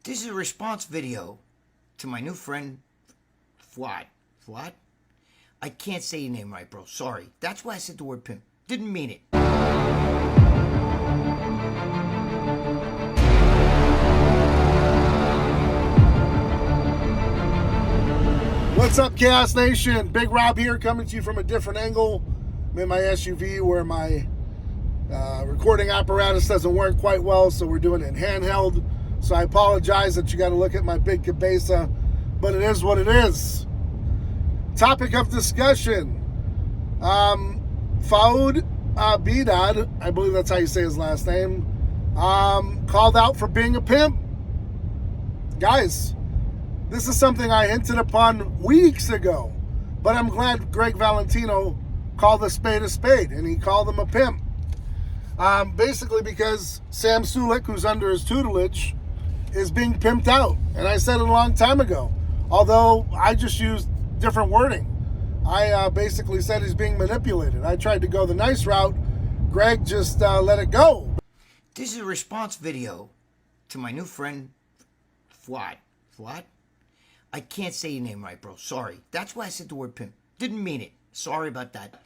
This is a response video to my new friend, Faoud. Faoud? I can't say your name right, bro. Sorry. That's why I said the word pimp. Didn't mean it. What's up, Chaos Nation? Big Rob here, coming to you from a different angle. I'm in my SUV where my recording apparatus doesn't work quite well, so we're doing it in handheld. So I apologize that you got to look at my big cabeza, but it is what it is. Topic of discussion. Faoud Abiad, I believe that's how you say his last name, called out for being a pimp. Guys, this is something I hinted upon weeks ago, but I'm glad Gregg Valentino called a spade, and he called him a pimp. Basically because Sam Sulek, who's under his tutelage, is being pimped out. And I said it a long time ago, although I just used different wording. I basically said he's being manipulated. I tried to go the nice route. Greg just let it go. This is a response video to my new friend, Faoud. Faoud? I can't say your name right, bro. Sorry. That's why I said the word pimp. Didn't mean it. Sorry about that.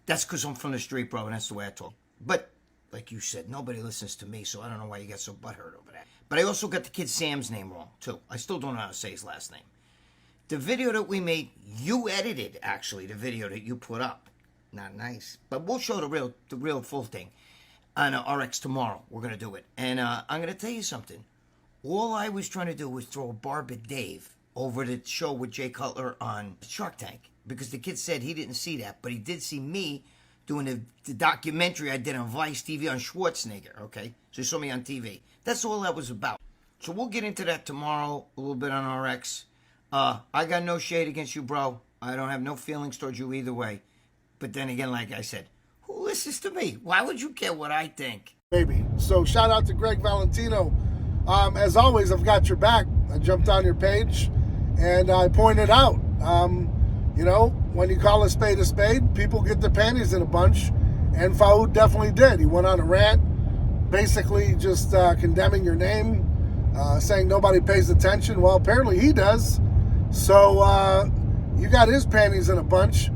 That's because I'm from the street, bro, and that's the way I talk. But, like you said, nobody listens to me, so I don't know why you got so butthurt over that. But I also got the kid Sam's name wrong, too. I still don't know how to say his last name. The video that we made, you edited, actually, the video that you put up. Not nice. But we'll show the real full thing on RX tomorrow. We're going to do it. And I'm going to tell you something. All I was trying to do was throw a barb at Dave over the show with Jay Cutler on Shark Tank. Because the kid said he didn't see that, but he did see me doing the documentary I did on Vice TV on Schwarzenegger, okay? So he saw me on TV. That's all that was about. So we'll get into that tomorrow, a little bit on RX. I got no shade against you, bro. I don't have no feelings towards you either way. But then again, like I said, who listens to me? Why would you care what I think? Baby. So shout out to Gregg Valentino. As always, I've got your back. I jumped on your page and I pointed out, you know, when you call a spade, people get their panties in a bunch. And Faoud definitely did. He went on a rant, basically just condemning your name, saying nobody pays attention. Well, apparently he does. So you got his panties in a bunch.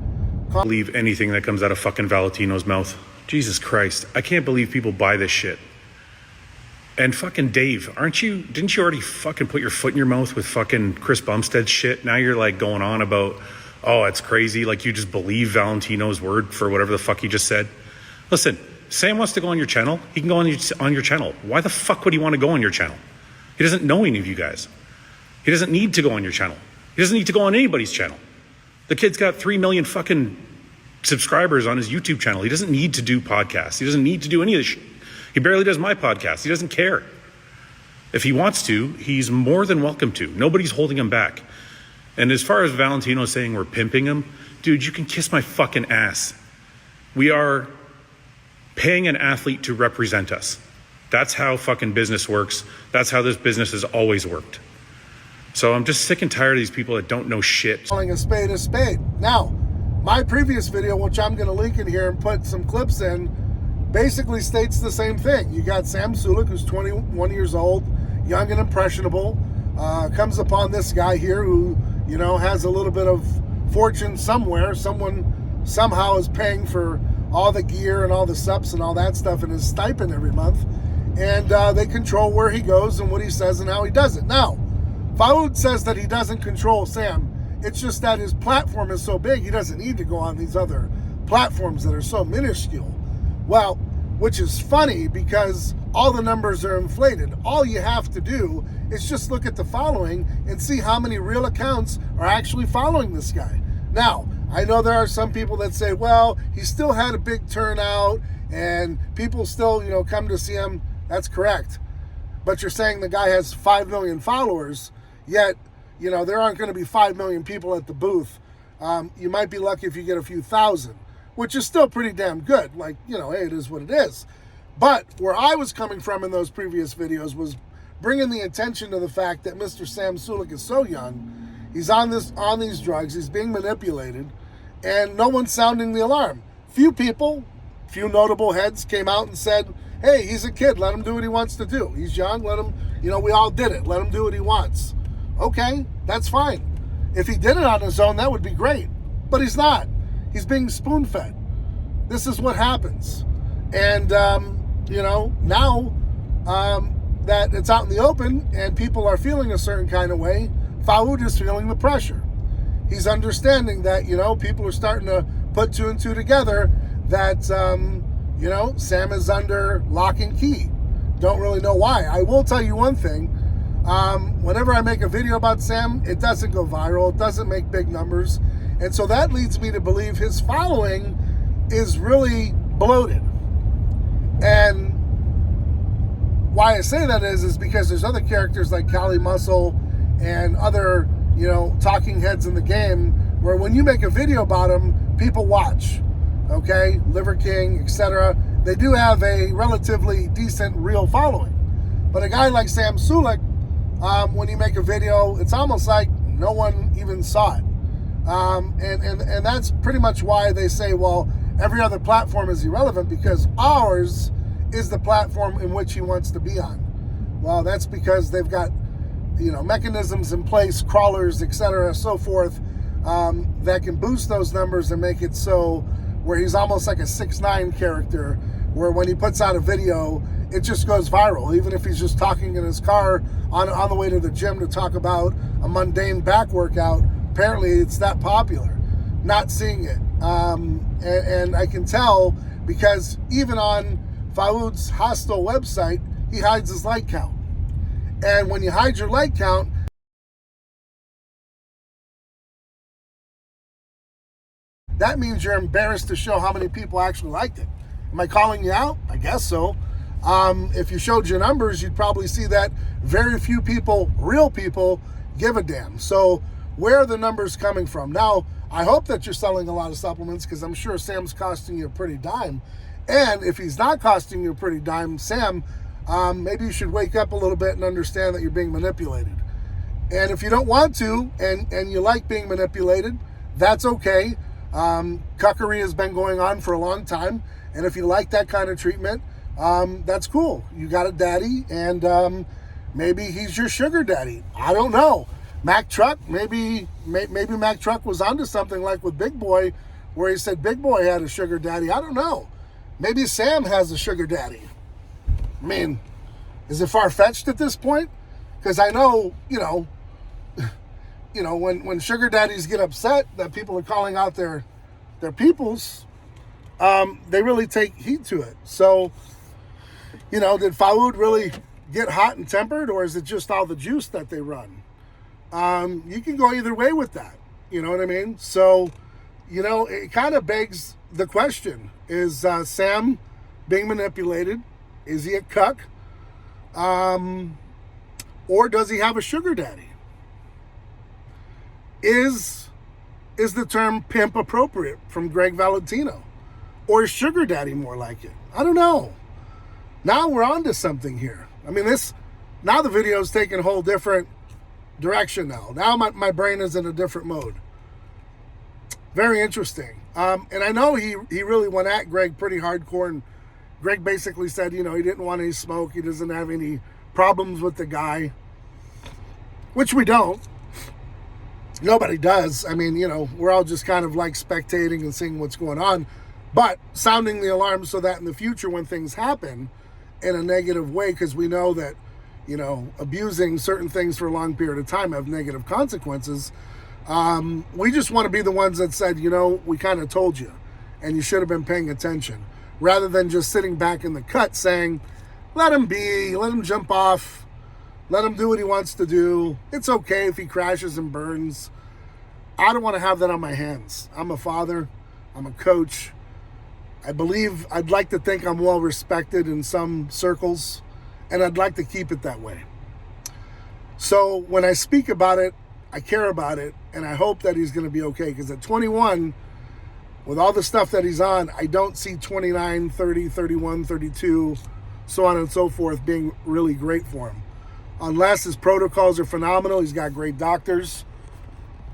Believe anything that comes out of fucking Valentino's mouth. Jesus Christ. I can't believe people buy this shit. And fucking Dave, didn't you already fucking put your foot in your mouth with fucking Chris Bumstead's shit? Now you're like going on about, oh, it's crazy. Like you just believe Valentino's word for whatever the fuck he just said. Listen, Sam wants to go on your channel. He can go on your channel. Why the fuck would he want to go on your channel? He doesn't know any of you guys. He doesn't need to go on your channel. He doesn't need to go on anybody's channel. The kid's got 3 million fucking subscribers on his YouTube channel. He doesn't need to do podcasts. He doesn't need to do any of this shit. He barely does my podcast. He doesn't care. If he wants to, he's more than welcome to. Nobody's holding him back. And as far as Valentino saying we're pimping him, dude, you can kiss my fucking ass. We are paying an athlete to represent us. That's how fucking business works. That's how this business has always worked. So I'm just sick and tired of these people that don't know shit. Calling a spade. Now, my previous video, which I'm going to link in here and put some clips in, basically states the same thing. You got Sam Sulek, who's 21 years old, young and impressionable, comes upon this guy here who, you know, has a little bit of fortune somewhere. Someone somehow is paying for all the gear and all the subs and all that stuff and his stipend every month. And they control where he goes and what he says and how he does it. Now, Faoud says that he doesn't control Sam. It's just that his platform is so big, he doesn't need to go on these other platforms that are so minuscule. Well, which is funny because all the numbers are inflated. All you have to do is just look at the following and see how many real accounts are actually following this guy. Now, I know there are some people that say, well, he still had a big turnout and people still, you know, come to see him. That's correct. But you're saying the guy has 5 million followers, yet, you know, there aren't going to be 5 million people at the booth. You might be lucky if you get a few thousand, which is still pretty damn good. Like, you know, hey, it is what it is. But where I was coming from in those previous videos was bringing the attention to the fact that Mr. Sam Sulek is so young. He's on these drugs. He's being manipulated, and no one's sounding the alarm. Few notable heads came out and said, hey, he's a kid. Let him do what he wants to do. He's young. Let him we all did it. Let him do what he wants. Okay, that's fine. If he did it on his own, that would be great. But he's not. He's being spoon-fed. This is what happens. And, now that it's out in the open and people are feeling a certain kind of way, Faoud is feeling the pressure. He's understanding that, people are starting to put two and two together that, Sam is under lock and key. Don't really know why. I will tell you one thing. Whenever I make a video about Sam, it doesn't go viral. It doesn't make big numbers. And so that leads me to believe his following is really bloated. And why I say that is because there's other characters like Cali Muscle and other, talking heads in the game where when you make a video about them, people watch. Okay? Liver King, etc. They do have a relatively decent real following. But a guy like Sam Sulek, when you make a video, it's almost like no one even saw it. And that's pretty much why they say, well, every other platform is irrelevant because ours is the platform in which he wants to be on. Well, that's because they've got, mechanisms in place, crawlers, etc., so forth, that can boost those numbers and make it so where he's almost like a 6ix9ine character, where when he puts out a video, it just goes viral. Even if he's just talking in his car on the way to the gym to talk about a mundane back workout, apparently it's that popular. Not seeing it. And I can tell because even on Faoud's hostile website, he hides his like count. And when you hide your like count, that means you're embarrassed to show how many people actually liked it. Am I calling you out? I guess so. If you showed your numbers, you'd probably see that very few people, real people, give a damn. So where are the numbers coming from? Now, I hope that you're selling a lot of supplements because I'm sure Sam's costing you a pretty dime. And if he's not costing you a pretty dime, Sam, maybe you should wake up a little bit and understand that you're being manipulated. And if you don't want to and you like being manipulated, that's okay. Cuckery has been going on for a long time. And if you like that kind of treatment, that's cool. You got a daddy and maybe he's your sugar daddy. I don't know. Mac Truck, maybe Mac Truck was onto something like with Big Boy where he said Big Boy had a sugar daddy. I don't know. Maybe Sam has a sugar daddy. I mean, is it far-fetched at this point? Because I know, when sugar daddies get upset that people are calling out their peoples, they really take heed to it. So, did Faoud really get hot and tempered, or is it just all the juice that they run? You can go either way with that. You know what I mean? So, it kind of begs the question, is Sam being manipulated? Is he a cuck? Or does he have a sugar daddy? Is the term pimp appropriate from Gregg Valentino? Or is sugar daddy more like it? I don't know. Now we're on to something here. I mean, now the video's taking a whole different direction now. Now my brain is in a different mode. Very interesting. And I know he really went at Gregg pretty hardcore, and Gregg basically said, he didn't want any smoke. He doesn't have any problems with the guy, which we don't. Nobody does. I mean, we're all just kind of like spectating and seeing what's going on, but sounding the alarm so that in the future when things happen in a negative way, because we know that, abusing certain things for a long period of time have negative consequences. We just want to be the ones that said, we kind of told you and you should have been paying attention, rather than just sitting back in the cut saying, let him be, let him jump off, let him do what he wants to do. It's okay if he crashes and burns. I don't want to have that on my hands. I'm a father. I'm a coach. I'd like to think I'm well respected in some circles, and I'd like to keep it that way. So when I speak about it, I care about it, and I hope that he's going to be okay, because at 21, with all the stuff that he's on, I don't see 29, 30, 31, 32, so on and so forth being really great for him. Unless his protocols are phenomenal, he's got great doctors.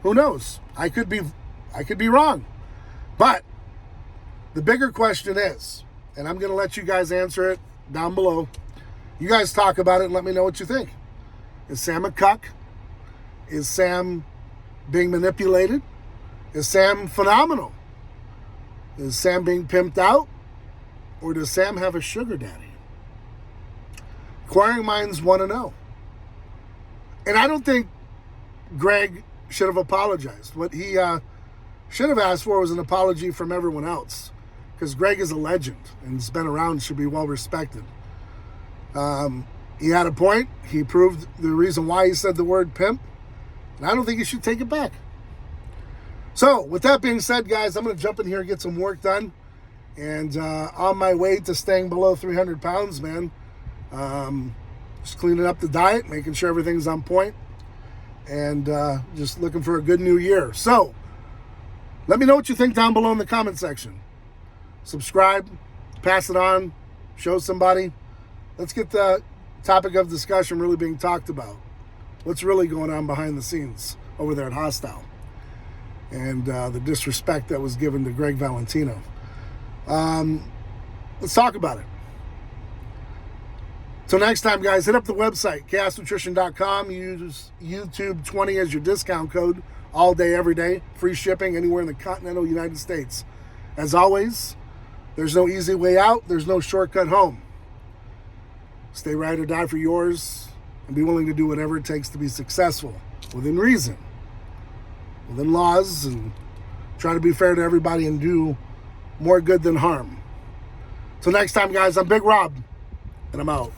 Who knows? I could be wrong. But the bigger question is, and I'm going to let you guys answer it down below. You guys talk about it and let me know what you think. Is Sam a cuck? Is Sam being manipulated? Is Sam phenomenal? Is Sam being pimped out? Or does Sam have a sugar daddy? Inquiring minds want to know. And I don't think Gregg should have apologized. What he should have asked for was an apology from everyone else, because Gregg is a legend and has been around, should be well respected. He had a point. He proved the reason why he said the word pimp, and I don't think he should take it back. So with that being said, guys, I'm going to jump in here and get some work done. And on my way to staying below 300 pounds, man. Just cleaning up the diet, making sure everything's on point, and just looking for a good new year. So let me know what you think down below in the comment section. Subscribe, pass it on, show somebody. Let's get the topic of discussion really being talked about. What's really going on behind the scenes over there at Hostile, and the disrespect that was given to Gregg Valentino. Let's talk about it. Till next time, guys, hit up the website, chaosnutrition.com. Use YouTube 20 as your discount code all day, every day. Free shipping anywhere in the continental United States. As always, there's no easy way out. There's no shortcut home. Stay ride or die for yours, and be willing to do whatever it takes to be successful, within reason, within laws, and try to be fair to everybody and do more good than harm. Till next time, guys, I'm Big Rob, and I'm out.